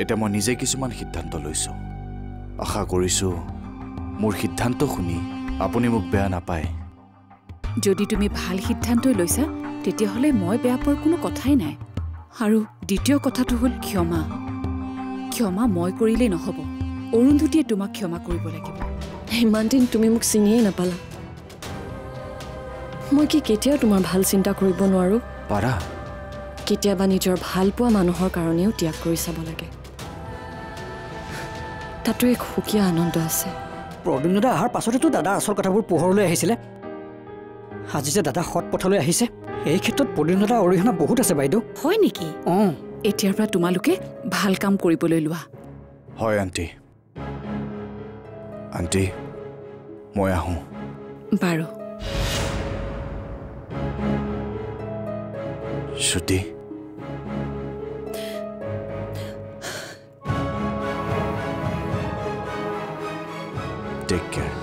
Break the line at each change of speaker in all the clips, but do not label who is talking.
এটা মই নিজে কিছুমান সিদ্ধান্ত লৈছোঁ আশা কৰিছোঁ মোৰ সিদ্ধান্ত শুনি আপুনি মোক বেয়া নাপায়
যদি তুমি ভাল সিদ্ধান্ত লৈছা তেতিয়াহ'লে মই বেয়া পোৱাৰ কোনো কথাই নাই আৰু দ্বিতীয় কথাটো হ'ল ক্ষমা ক্ষমা মই কৰিলেই নহ'ব অৰুন্ধতীয়ে তোমাক ক্ষমা কৰিব লাগিব
ইমান দিন তুমি মোক চিনিয়েই নাপালা মই কি কেতিয়াও তোমাৰ ভাল চিন্তা কৰিব নোৱাৰো
পাৰা
কেতিয়াবা নিজৰ ভাল পোৱা মানুহৰ কাৰণেও ত্যাগ কৰি চাব লাগে তাতো এক সুকীয়া আনন্দ আছে
প্ৰদ্যুম্ন দা অহাৰ পাছতেতো দাদা আচল কথাবোৰ পোহৰলৈ আহিছিলে আজি যে দাদা সৎ পথলৈ আহিছে এই ক্ষেত্ৰত প্ৰদ্যুম্ন দাৰ অৰিহণা বহুত আছে বাইদেউ
হয় নেকি এতিয়াৰ পৰা তোমালোকে ভাল কাম কৰিবলৈ লোৱা
হয় আণ্টি আণ্টি মই আহোঁ
বাৰু
শ্ৰুতি টেক কেয়াৰ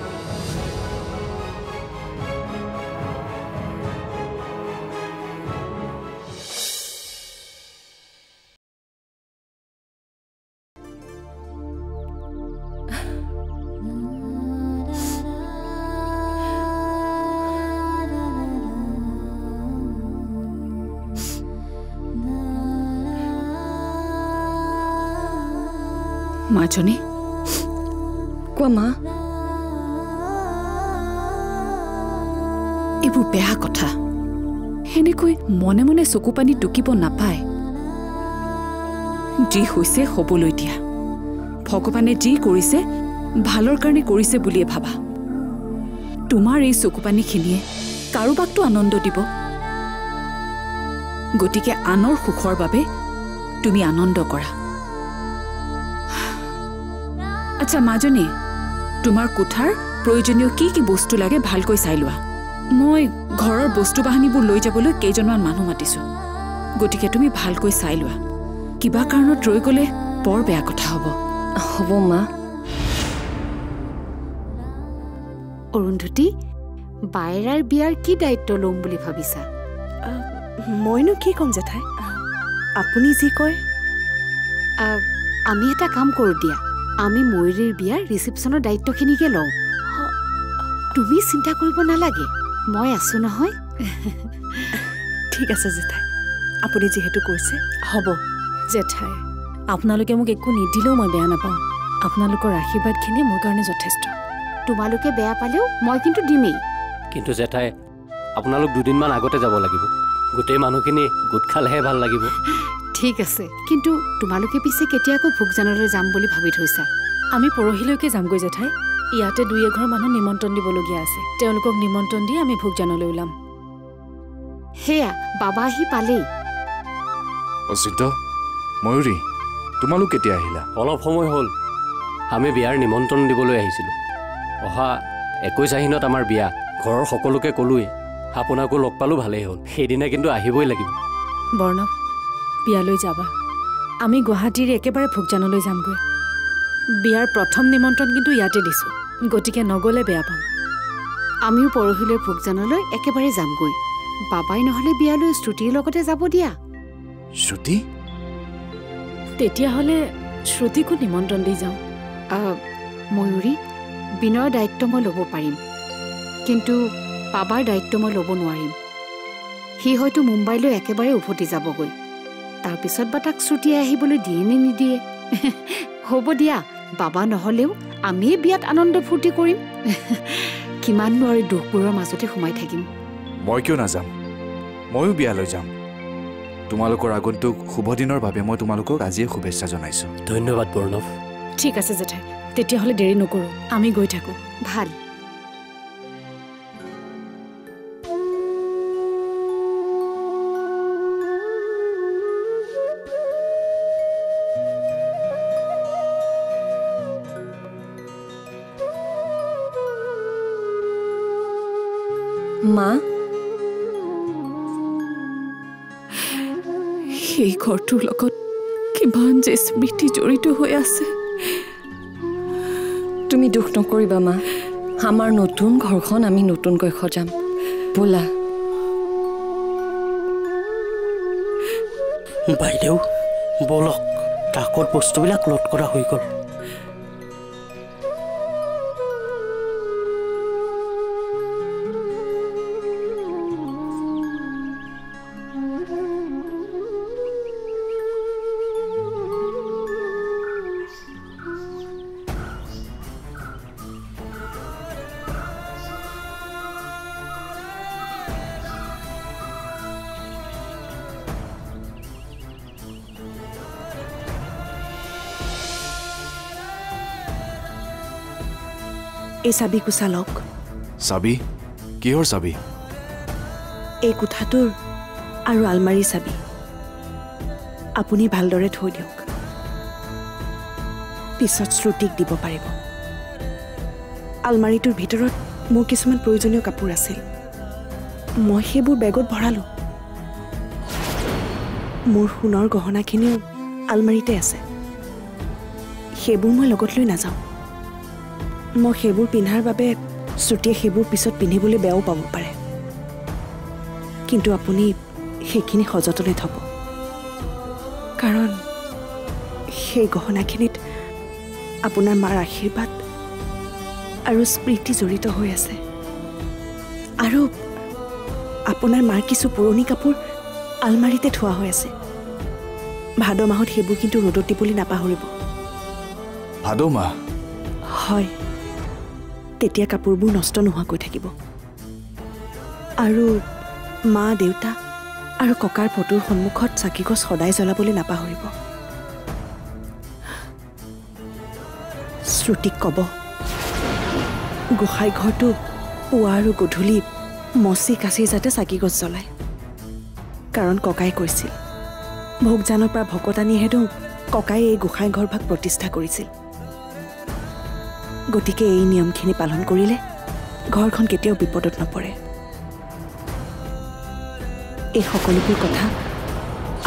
মাজনী
কোৱা মা
এইবোৰ বেয়া কথা সেনেকৈ মনে মনে চকু পানী টুকিব নাপায় যি হৈছে হ'বলৈ দিয়া ভগৱানে যি কৰিছে ভালৰ কাৰণে কৰিছে বুলিয়ে ভাবা তোমাৰ এই চকু পানীখিনিয়ে কাৰোবাকতো আনন্দ দিব গতিকে আনৰ সুখৰ বাবে তুমি আনন্দ কৰা আচ্ছা মাজনী তোমাৰ কোঠাৰ প্ৰয়োজনীয় কি কি বস্তু লাগে ভালকৈ চাই লোৱা মই ঘৰৰ বস্তু বাহানিবোৰ লৈ যাবলৈ কেইজনমান মানুহ মাতিছোঁ গতিকে তুমি ভালকৈ চাই লোৱা কিবা কাৰণত ৰৈ গ'লে বৰ বেয়া কথা হ'ব
হ'ব মা
অৰুন্ধতী বাইৰাৰ বিয়াৰ কি দায়িত্ব ল'ম বুলি ভাবিছা
মইনো কি ক'ম জেঠাই আপুনি যি কয়
আমি এটা কাম কৰোঁ দিয়া আমি ময়ূৰীৰ বিয়াৰ ৰিচিপশ্যনৰ দায়িত্বখিনিকে লওঁ তুমি চিন্তা কৰিব নালাগে মই আছো নহয়
ঠিক আছে জেঠাই আপুনি যিহেতু কৈছে হ'ব জেঠাই আপোনালোকে মোক একো নিদিলেও মই বেয়া নাপাওঁ আপোনালোকৰ আশীৰ্বাদখিনি মোৰ কাৰণে যথেষ্ট
তোমালোকে বেয়া পালেও মই কিন্তু দিমেই
কিন্তু জেঠাই আপোনালোক দুদিনমান আগতে যাব লাগিব গোটেই মানুহখিনি গোট খালেহে ভাল লাগিব
ঠিক আছে কিন্তু তোমালোকে পিছে কেতিয়াকৈ ভোগজানলৈ যাম বুলি ভাবি থৈছা
আমি পৰহিলৈকে যামগৈ জেঠাই ইয়াতে দুই এঘৰ মানুহ নিমন্ত্ৰণ দিবলগীয়া আছে তেওঁলোকক নিমন্ত্ৰণ দি আমি ভোগজানলৈ ওলাম
সেয়া বাবা আহি পালেই
অচিন্ত ময়ূৰী তোমালোক কেতিয়া আহিলা
অলপ সময় হ'ল আমি বিয়াৰ নিমন্ত্ৰণ দিবলৈ আহিছিলোঁ অহা 21 আহিনত আমাৰ বিয়া ঘৰৰ সকলোকে ক'লোৱেই আপোনাকো লগ পালোঁ ভালেই হ'ল সেইদিনা কিন্তু আহিবই লাগিব
বৰ্ণৱ বিয়ালৈ যাবা আমি গুৱাহাটীৰ একেবাৰে ভোগজানলৈ যামগৈ বিয়াৰ প্ৰথম নিমন্ত্ৰণ কিন্তু ইয়াতে দিছোঁ গতিকে নগ'লে বেয়া পাম
আমিও পৰহিলৈ ভোগজানলৈ একেবাৰে যামগৈ বাবাই নহ'লে বিয়ালৈ শ্ৰুতিৰ লগতে যাব দিয়া
শ্ৰুতি
তেতিয়াহ'লে শ্ৰুতিকো নিমন্ত্ৰণ দি যাওঁ
ময়ূৰী বিনয়ৰ দায়িত্ব মই ল'ব পাৰিম কিন্তু বাবাৰ দায়িত্ব মই ল'ব নোৱাৰিম সি হয়তো মুম্বাইলৈ একেবাৰে উভতি যাবগৈ তাৰপিছত বা তাক শ্ৰুতিয়ে আহিবলৈ দিয়ে নে নিদিয়ে হ'ব দিয়া বাবা নহ'লেও আমিয়ে বিয়াত আনন্দ ফূৰ্তি কৰিম কিমাননো আৰু দুখবোৰৰ মাজতে সোমাই থাকিম
মই কিয় নাযাম ময়ো বিয়ালৈ যাম তোমালোকৰ আগন্তুক শুভ দিনৰ বাবে মই তোমালোকক আজিয়ে শুভেচ্ছা জনাইছোঁ
ধন্যবাদ প্ৰণৱ
ঠিক আছে জেঠাই তেতিয়াহ'লে দেৰি নকৰোঁ আমি গৈ থাকোঁ
ভাল
মা
সেই ঘৰটোৰ লগত কিমান যে স্মৃতি জড়িত হৈ আছে
তুমি দুখ নকৰিবা মা আমাৰ নতুন ঘৰখন আমি নতুনকৈ সজাম ব'লা
বাইদেউ বলক
ট্ৰাকত বস্তুবিলাক লোড কৰা হৈ গ'ল।
এই চাবি কোচা লওক।
চাবি? কিহৰ চাবি?
এই কোঠাটোৰ আৰু আলমাৰীৰ চাবি। আপুনি ভালদৰে থৈ দিয়ক, পিছত শ্ৰুতিক দিব পাৰিব। আলমাৰীটোৰ ভিতৰত মোৰ কিছুমান প্ৰয়োজনীয় কাপোৰ আছিল, মই সেইবোৰ বেগত ভৰালোঁ। মোৰ সোণৰ গহনাখিনিও আলমাৰীতে আছে, সেইবোৰ মই লগত লৈ নাযাওঁ। মই সেইবোৰ পিন্ধাৰ বাবে শ্ৰুতিয়ে সেইবোৰ পিছত পিন্ধিবলৈ বেয়াও পাব পাৰে, কিন্তু আপুনি সেইখিনি সযতনে থ'ব, কাৰণ সেই গহনাখিনিত আপোনাৰ মাৰ আশীৰ্বাদ আৰু স্মৃতি জড়িত হৈ আছে। আৰু আপোনাৰ মাৰ কিছু পুৰণি কাপোৰ আলমাৰীতে থোৱা হৈ আছে। ভাদ মাহত সেইবোৰ কিন্তু ৰ'দত দিবলৈ নাপাহৰিব।
ভাদ মাহ?
হয়, তেতিয়া কাপোৰবোৰ নষ্ট নোহোৱাকৈ থাকিব। আৰু মা, দেউতা আৰু ককাৰ ফটোৰ সন্মুখত চাকিগছ সদায় জ্বলাবলৈ নাপাহৰিব। শ্ৰুতিক ক'ব, গোসাঁই ঘৰটো পুৱা আৰু গধূলি মচি কাচি যাতে চাকিগছ জ্বলায়, কাৰণ ককাই কৈছিল ভোগজানৰ পৰা ভকত আনি হেনো ককাই এই গোসাঁই ঘৰ ভাগ প্ৰতিষ্ঠা কৰিছিল। গতিকে এই নিয়মখিনি পালন কৰিলে ঘৰখন কেতিয়াও বিপদত নপৰে। এই সকলোবোৰ কথা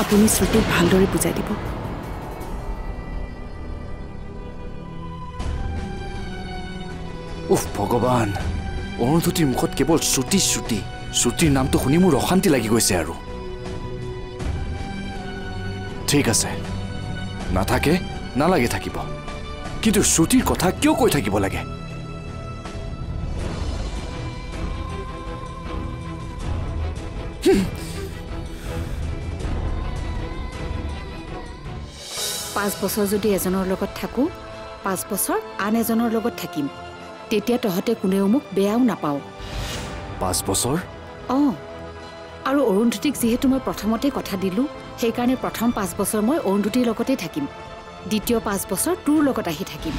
আপুনি শ্ৰুতিক ভালদৰে বুজাই দিব।
উফ ভগৱান, অৰুন্ধতীৰ মুখত কেৱল শ্ৰুতি শ্ৰুতি। শ্ৰুতিৰ নামটো শুনি মোৰ অশান্তি লাগি গৈছে। আৰু ঠিক আছে, নাথাকে, নালাগে থাকিব, কিন্তু শ্ৰুতিৰ কথা কিয় কৈ থাকিব লাগে?
পাঁচ বছৰ যদি এজনৰ লগত থাকোঁ, 5 বছৰ আন এজনৰ লগত থাকিম, তেতিয়া তহঁতে কোনেও মোক বেয়াও নাপাওঁ।
5 বছৰ?
অঁ, আৰু অৰুন্ধতীক যিহেতু মই প্ৰথমতে কথা দিলোঁ, সেইকাৰণে প্ৰথম 5 বছৰ মই অৰুন্ধতীৰ লগতেই থাকিম, দ্বিতীয় 5 বছৰ তোৰ লগত আহি থাকিম।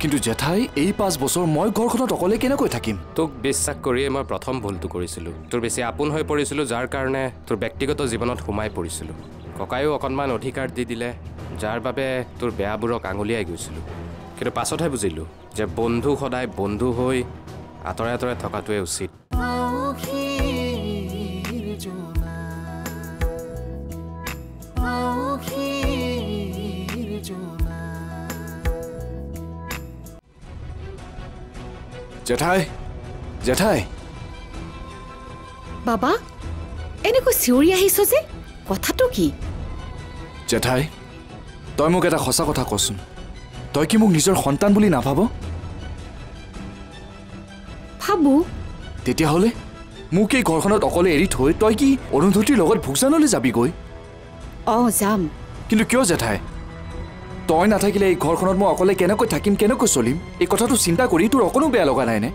কিন্তু জেঠাই, এই 5 বছৰ মই ঘৰখনত অকলে কেনেকৈ থাকিম?
তোক বিশ্বাস কৰিয়ে মই প্ৰথম ভুলটো কৰিছিলোঁ। তোৰ বেছি আপোন হৈ পৰিছিলোঁ, যাৰ কাৰণে তোৰ ব্যক্তিগত জীৱনত সোমাই পৰিছিলোঁ। ককায়ো অকণমান অধিকাৰ দি দিলে, যাৰ বাবে তোৰ বেয়াবোৰক আঙুলিয়াই গৈছিলোঁ। কিন্তু পাছতহে বুজিলোঁ যে বন্ধু সদায় বন্ধু হৈ আঁতৰে আঁতৰে থকাটোৱে উচিত।
জেঠাই, জেঠাই।
বাবা, এনেকৈ চিঞৰি আহিছ যে, কথাটো কি?
জেঠাই, তই মোক এটা সঁচা কথা কচোন, তই কি মোক নিজৰ সন্তান বুলি নাভাব?
ভাবো।
তেতিয়াহ'লে মোক এই ঘৰখনত অকলে এৰি থৈ তই কি অৰুন্ধতীৰ লগত ভোগজানলৈ যাবিগৈ?
অঁ, যাম।
কিন্তু কিয় জেঠাই? তই নাথাকিলে এই ঘৰখনত মই অকলে কেনেকৈ থাকিম, কেনেকৈ চলিম? এই কথাটো চিন্তা কৰি তোৰ অকণো বেয়া লগা নাইনে?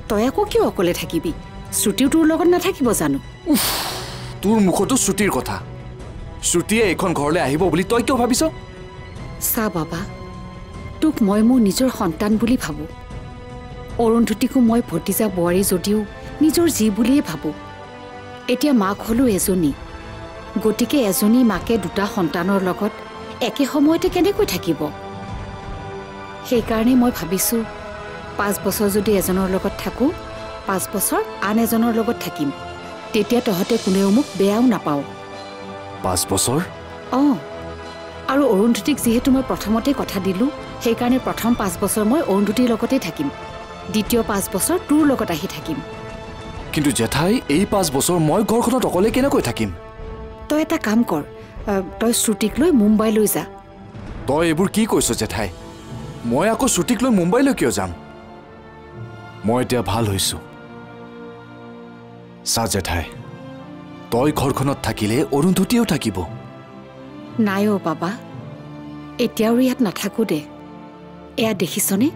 তই আকৌ কিয় অকলে থাকিবি? শ্ৰুতিও তোৰ লগত নাথাকিব জানো?
তোৰ মুখতো শ্ৰুতিৰ কথা। শ্ৰুতিয়ে এইখন ঘৰলৈ আহিব বুলি তই কিয় ভাবিছ?
চা বাবা, তোক মই মোৰ নিজৰ সন্তান বুলি ভাবোঁ। অৰুন্ধতীকো মই ভতিজা বোৱাৰী যদিও নিজৰ যি বুলিয়েই ভাবোঁ। এতিয়া মাক হ'লো এজনী, গতিকে এজনী মাকে দুটা সন্তানৰ লগত একে সময়তে কেনেকৈ থাকিব? সেইকাৰণে মই ভাবিছোঁ 5 বছৰ যদি এজনৰ লগত থাকোঁ, 5 বছৰ আন এজনৰ লগত থাকিম, তেতিয়া তহঁতে কোনেও মোক বেয়াও নাপাওঁ।
5 বছৰ?
অঁ, আৰু অৰুন্ধতীক যিহেতু মই প্ৰথমতে কথা দিলোঁ, সেইকাৰণে প্ৰথম 5 বছৰ মই অৰুন্ধতীৰ লগতেই থাকিম, দ্বিতীয় 5 বছৰ তোৰ লগত আহি থাকিম।
কিন্তু জেঠাই, এই 5 বছৰ মই ঘৰখনত অকলে কেনেকৈ থাকিম?
তই এটা কাম কৰ, তই শ্ৰুতিক লৈ মুম্বাইলৈ যা,
তই এইবোৰ কি কৈছ জেঠাই? মই আকৌ ছুটিক লৈ মুম্বাইলৈ কিয় যাম? মই এতিয়া ভাল হৈছোঁ। চা জেঠাই, তই ঘৰখনত থাকিলে অৰুন্ধতীয়েও থাকিব।
নাই অ' বাবা, এতিয়া আৰু ইয়াত নাথাকোঁ দে। এয়া দেখিছনে,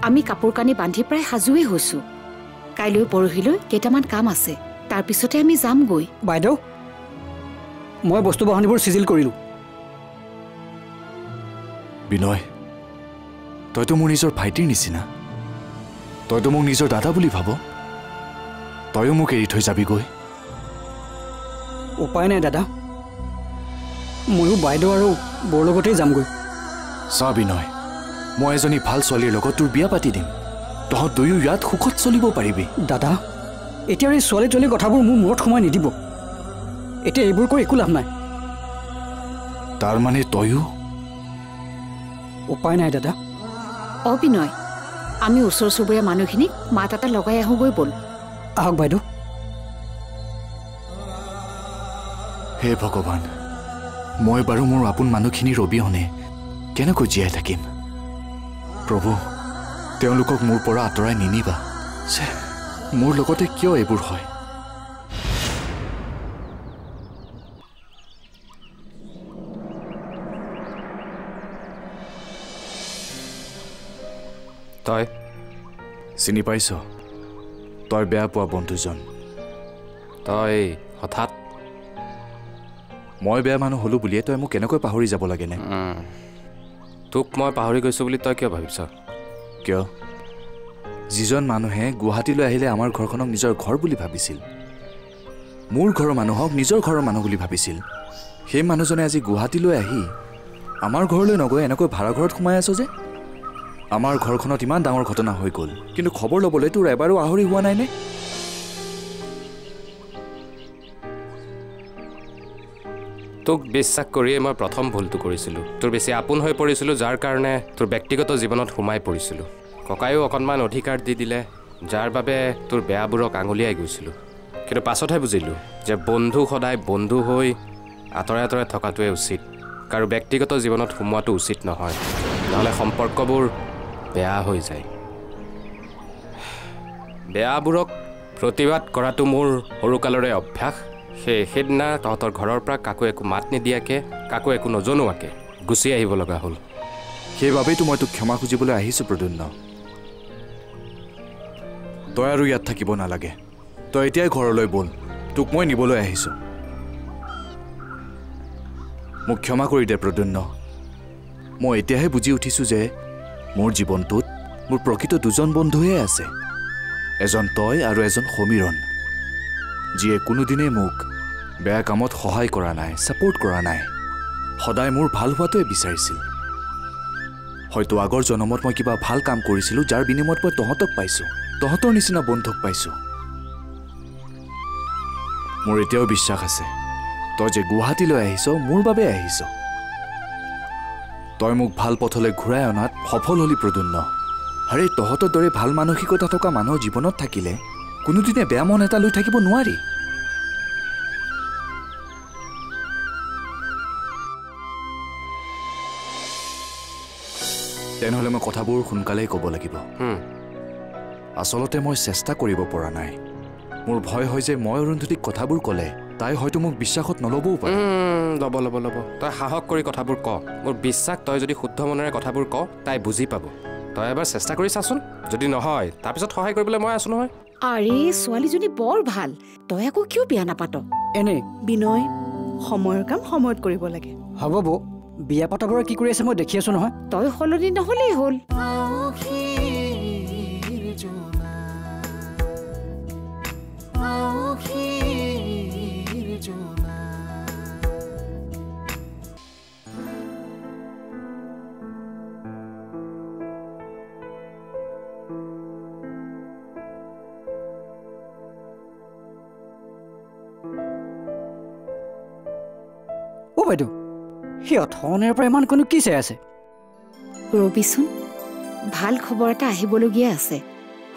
আমি কাপোৰ কানি বান্ধি প্ৰায় সাজুৱেই হৈছোঁ। কাইলৈ পৰহিলৈ কেইটামান কাম আছে, তাৰপিছতে আমি যামগৈ।
বাইদেউ, মই বস্তু বাহনিবোৰ চিজিল কৰিলোঁ।
বিনয়, তইতো মোৰ নিজৰ ভাইটিৰ নিচিনা। তইতো মোক নিজৰ দাদা বুলি ভাব। তইও মোক এৰি থৈ যাবিগৈ?
উপায় নাই দাদা, ময়ো বাইদেউ আৰু বৰ লগতেই যামগৈ।
চা বিনয়, মই এজনী ভাল ছোৱালীৰ লগত তোৰ বিয়া পাতি দিম। তহঁত দুয়ো ইয়াত সুখত চলিব পাৰিবি।
দাদা, এতিয়া এই ছোৱালী তোৱালী কথাবোৰ মোৰ মূৰত সোমাই নিদিব। এতিয়া এইবোৰ কৰি একো লাভ নাই।
তাৰমানে তইও?
উপায় নাই দাদা।
অবিনয়, আমি ওচৰ চুবুৰীয়া মানুহখিনিক মাত এটা লগাই আহোঁগৈ ব'ল।
আহক বাইদেউ।
হে ভগৱান, মই বাৰু মোৰ আপোন মানুহখিনিৰ অবিহনে কেনেকৈ জীয়াই থাকিম? প্ৰভু, তেওঁলোকক মোৰ পৰা আঁতৰাই নিনিবা। মোৰ লগতে কিয় এইবোৰ হয়?
তই
চিনি পাইছ? তই বেয়া পোৱা বন্ধুজন।
তই হঠাৎ
মই বেয়া মানুহ হ'লোঁ বুলিয়ে তই মোক কেনেকৈ পাহৰি যাব লাগেনে?
তোক মই পাহৰি গৈছোঁ বুলি তই কিয় ভাবিছ?
কিয়? যিজন মানুহে গুৱাহাটীলৈ আহিলে আমাৰ ঘৰখনক নিজৰ ঘৰ বুলি ভাবিছিল, মোৰ ঘৰৰ মানুহক নিজৰ ঘৰৰ মানুহ বুলি ভাবিছিল, সেই মানুহজনে আজি গুৱাহাটীলৈ আহি আমাৰ ঘৰলৈ নগৈ এনেকৈ ভাড়া ঘৰত সোমাই আছ যে? আমাৰ ঘৰখনত ইমান ডাঙৰ ঘটনা হৈ গ'ল, কিন্তু খবৰ ল'বলৈ তোৰ এবাৰো আহৰি হোৱা নাইনে?
তোক বিশ্বাস কৰিয়ে মই প্ৰথম ভুলটো কৰিছিলোঁ। তোৰ বেছি আপোন হৈ পৰিছিলোঁ, যাৰ কাৰণে তোৰ ব্যক্তিগত জীৱনত সোমাই পৰিছিলোঁ। ককায়ো অকণমান অধিকাৰ দি দিলে, যাৰ বাবে তোৰ বেয়াবোৰক আঙুলিয়াই গৈছিলোঁ। কিন্তু পাছতহে বুজিলোঁ যে বন্ধু সদায় বন্ধু হৈ আঁতৰে আঁতৰে থকাটোৱে উচিত। কাৰো ব্যক্তিগত জীৱনত সোমোৱাটো উচিত নহয়, নহ'লে সম্পৰ্কবোৰ বেয়া হৈ যায়। বেয়াবোৰক প্ৰতিবাদ কৰাটো মোৰ সৰুকালৰে অভ্যাস। সেইদিনা তহঁতৰ ঘৰৰ পৰা কাকো একো মাত নিদিয়াকৈ, কাকো একো নজনোৱাকৈ গুচি আহিব লগা হ'ল।
সেইবাবেইতো মই তোক ক্ষমা খুজিবলৈ আহিছোঁ প্ৰদ্যুন্ন। তই আৰু ইয়াত থাকিব নালাগে। তই এতিয়াই ঘৰলৈ ব'ল, তোক মই নিবলৈ আহিছোঁ। মোক ক্ষমা কৰি দে প্ৰদ্যুন্ন। মই এতিয়াহে বুজি উঠিছোঁ যে মোৰ জীৱনটোত মোৰ প্ৰকৃত দুজন বন্ধুহে আছে, এজন তই আৰু এজন সমীৰণ, যিয়ে কোনোদিনেই মোক বেয়া কামত সহায় কৰা নাই, ছাপোৰ্ট কৰা নাই, সদায় মোৰ ভাল হোৱাটোৱে বিচাৰিছিল। হয়তো আগৰ জনমত মই কিবা ভাল কাম কৰিছিলোঁ, যাৰ বিনিময়ত মই তহঁতক পাইছোঁ, তহঁতৰ নিচিনা বন্ধুক পাইছোঁ। মোৰ এতিয়াও বিশ্বাস আছে, তই যে গুৱাহাটীলৈ আহিছ মোৰ বাবে আহিছ। তই মোক ভাল পথলৈ ঘূৰাই অনাত সফল হলি প্ৰদ্যুন্ন। আৰে তহঁতৰ দৰে ভাল মানসিকতা থকা মানুহৰ জীৱনত থাকিলে কোনোদিনে বেয়া মন এটা লৈ থাকিব নোৱাৰি। তেনেহ'লে মই কথাবোৰ সোনকালেই ক'ব লাগিব। আচলতে মই চেষ্টা কৰিব পৰা নাই। মোৰ ভয় হয় যে মই অৰুন্ধতীক কথাবোৰ ক'লে তাই হয়তো মোক বিশ্বাসত নল'বও পাৰে।
ল'ব তই সাহস কৰি কথাবোৰ ক। মোৰ বিশ্বাস, তই যদি শুদ্ধ মনেৰে কথাবোৰ ক তাই বুজি পাব। তই এবাৰ চেষ্টা কৰি চাচোন, যদি নহয় তাৰপিছত সহায় কৰিবলৈ মই আছোঁ নহয়।
আৰে ছোৱালীজনী বৰ ভাল, তই আকৌ কিয় বিয়া নাপাত?
এনেই
বিনয়, সময়ৰ কাম সময়ত কৰিব লাগে।
হ'ব বৌ, বিয়া পতাবোৰ কি কৰি আছে মই দেখি আছোঁ নহয়।
তই সলনি নহ'লেই হ'ল।
অ' বাইদেউ, সেই অথনিৰ পৰা ইমান কোনো কি চাই আছে?
ৰবিচোন, ভাল খবৰ এটা আহিবলগীয়া আছে,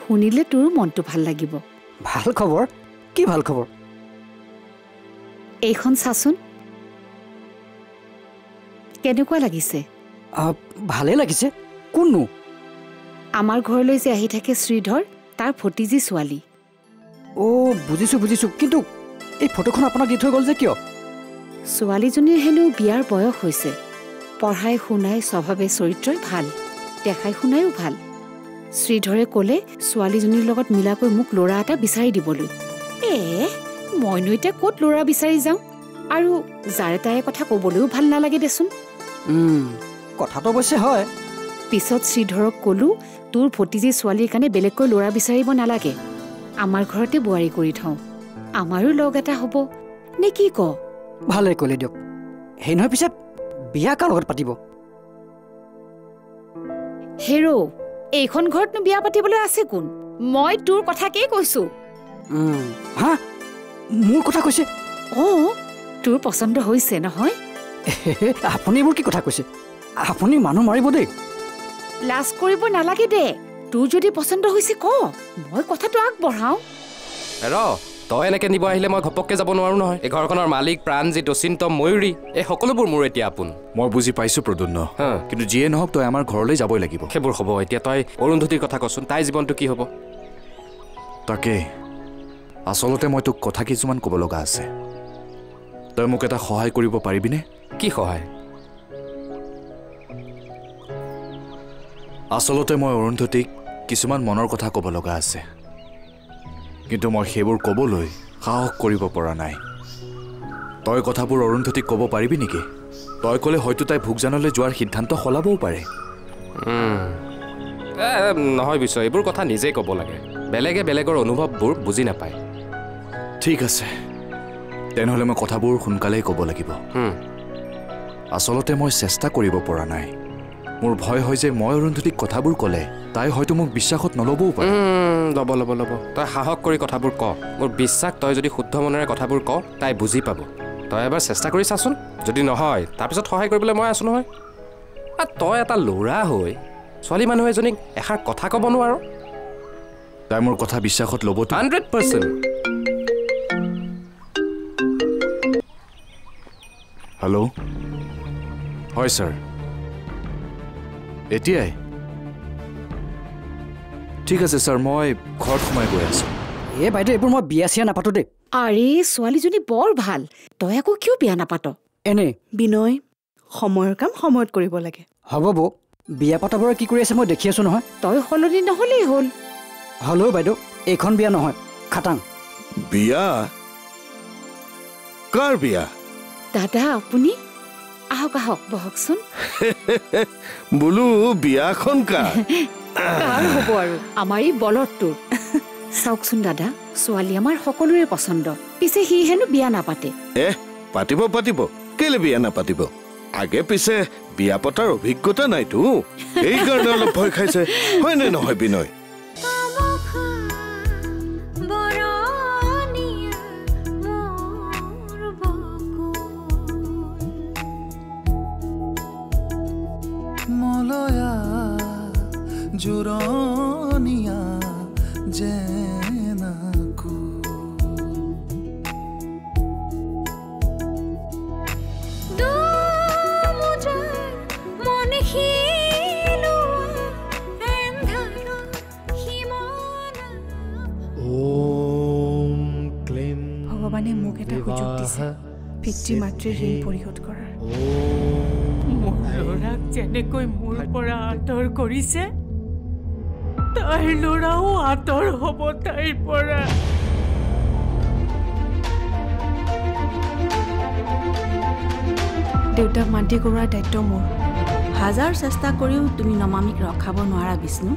শুনিলে তোৰো মনটো ভাল লাগিব।
ভাল খবৰ? কি ভাল খবৰ?
এইখন চাচোন, কেনেকুৱা লাগিছে?
ভালেই লাগিছে। কোননো?
আমাৰ ঘৰলৈ যে আহি থাকে শ্ৰীধৰ, তাৰ ভতিজী ছোৱালী।
বুজিছোঁ বুজিছোঁ, কিন্তু এই ফটোখন আপোনাক দি থৈ গ'ল যে কিয়?
ছোৱালীজনীৰ হেনো বিয়াৰ বয়স হৈছে। পঢ়াই শুনাই স্বভাৱে চৰিত্ৰই ভাল, দেখাই শুনায়ো ভাল। শ্ৰীধৰে ক'লে ছোৱালীজনীৰ লগত মিলাকৈ মোক ল'ৰা এটা বিচাৰি দিবলৈ। মইনো এতিয়া ক'ত ল'ৰা বিচাৰি যাওঁ? আৰু যাৰে তাৰে কথা ক'বলৈও ভাল নালাগে দেচোন।
কথাটো অৱশ্যে হয়।
পিছত শ্ৰীধৰক ক'লো, তোৰ ভতিজী ছোৱালীৰ কাৰণে বেলেগকৈ ল'ৰা বিচাৰিব নালাগে, আমাৰ ঘৰতে বোৱাৰী কৰি থওঁ, আমাৰো লগ এটা হ'ব নে কি ক?
ভালেই ক'লে দিয়ক। সেই নহয় পিছে বিয়া কাৰ লগত পাতিব?
হেৰ' এইখন ঘৰতনো বিয়া পাতিবলৈ আছে কোন? মই তোৰ কথাকেই কৈছো।
হা? মোৰ কথা কৈছে?
তোৰ পচন্দ হৈছে নহয়?
আপুনি এইবোৰ কি কথা কৈছে? আপুনি মানুহ মাৰিব দেই।
লাজ কৰিব নালাগে দে। তোৰ যদি পচন্দ হৈছে ক, মই কথাটো আগবঢ়াওঁ।
তই এনেকে নিব আহিলে মই ঘপককে যাব নোৱাৰো নহয়। এই ঘৰখনৰ মালিক প্ৰাণজিৎ, অচিন্ত, ময়ূৰী, এই সকলোবোৰ মোৰ এতিয়া আপোন।
মই বুজি পাইছোঁ প্ৰদ্যুন্ন, কিন্তু যিয়ে নহওক তই আমাৰ ঘৰলৈ যাবই লাগিব।
সেইবোৰ হ'ব। এতিয়া তই অৰুন্ধতীৰ কথা কচোন, তাইৰ জীৱনটো কি হ'ব?
তাকে আচলতে মই তোক কথা কিছুমান ক'ব লগা আছে। তই মোক এটা সহায় কৰিব পাৰিবিনে?
কি সহায়?
আচলতে মই অৰুন্ধতীক কিছুমান মনৰ কথা ক'ব লগা আছে, কিন্তু মই সেইবোৰ ক'বলৈ সাহস কৰিব পৰা নাই। তই কথাবোৰ অৰুন্ধতীক ক'ব পাৰিবি নেকি? তই ক'লে হয়তো তাই ভোগজানলৈ যোৱাৰ সিদ্ধান্ত সলাবও পাৰে।
নহয় বিশ্বয়, এইবোৰ কথা নিজেই ক'ব লাগে। বেলেগে বেলেগৰ অনুভৱবোৰ বুজি নাপায়।
ঠিক আছে, তেনেহ'লে মই কথাবোৰ সোনকালেই ক'ব লাগিব। আচলতে মই চেষ্টা কৰিব পৰা নাই। মোৰ ভয় হয় যে মই অৰুন্ধতীক কথাবোৰ ক'লে তাই হয়তো মোক বিশ্বাসত নল'বও পাৰে।
ল'ব। তই সাহস কৰি কথাবোৰ ক। মোৰ বিশ্বাস তই যদি শুদ্ধ মনেৰে কথাবোৰ ক, তাই বুজি পাব। তই এবাৰ চেষ্টা কৰি চাচোন, যদি নহয় তাৰপিছত সহায় কৰিবলৈ মই আছো নহয়। তই এটা ল'ৰা হৈ ছোৱালী মানুহ এজনীক এষাৰ কথা ক'ব নোৱাৰ?
তাই মোৰ কথা বিশ্বাসত ল'ব
100%।
হেল্ল', হয় ছাৰ, এতিয়াই? ঠিক আছে ছাৰ, মই ঘৰত সোমাই গৈ আছোঁ।
বাইদেউ এইবোৰ মই বিয়া চিয়া নাপাতো দেই।
আৰে ছোৱালীজনী বৰ ভাল, তই আকৌ কিয় বিয়া নাপাত?
বিনয়, সময়ৰ কাম সময়ত কৰিব লাগে।
হ'ব বৌ, বিয়া পতাবোৰে কি কৰি আছে মই দেখি আছো নহয়।
তই সলনি নহ'লেই হ'ল।
হ'লেও বাইদেউ এইখন বিয়া নহয়, খাটাং
বিয়া। কাৰ বিয়া?
দাদা আপুনি আহক আহক, বহকচোন।
বোলো বিয়াখন কাৰ?
কাৰ হ'ব আৰু, আমাৰ এই বলদটোৰ। চাওকচোন দাদা, ছোৱালী আমাৰ সকলোৰে পচন্দ, পিছে সি হেনো বিয়া নাপাতে।
পাতিব, কেলে বিয়া নাপাতিব? আগে পিছে বিয়া পতাৰ অভিজ্ঞতা নাইতো, এইকাৰণে অলপ ভয় খাইছে, হয়নে নহয় বিনয়?
জোৰণীয়া জেনাকু
ভগৱানে মোক এটা সুযোগ দিছে পিতৃ মাতৃৰ ঋণ পৰিশোধ কৰাৰ।
মোৰ ল'ৰাক যেনেকৈ মোৰ পৰা আঁতৰ কৰিছে, তাইৰ ল'ৰাও আঁতৰ হ'ব তাইৰ পৰা।
দেউতাক মান্তি কৰোৱাৰ দায়িত্ব মোৰ। হাজাৰ চেষ্টা কৰিও তুমি নমামিক ৰখাব নোৱাৰা বিষ্ণু।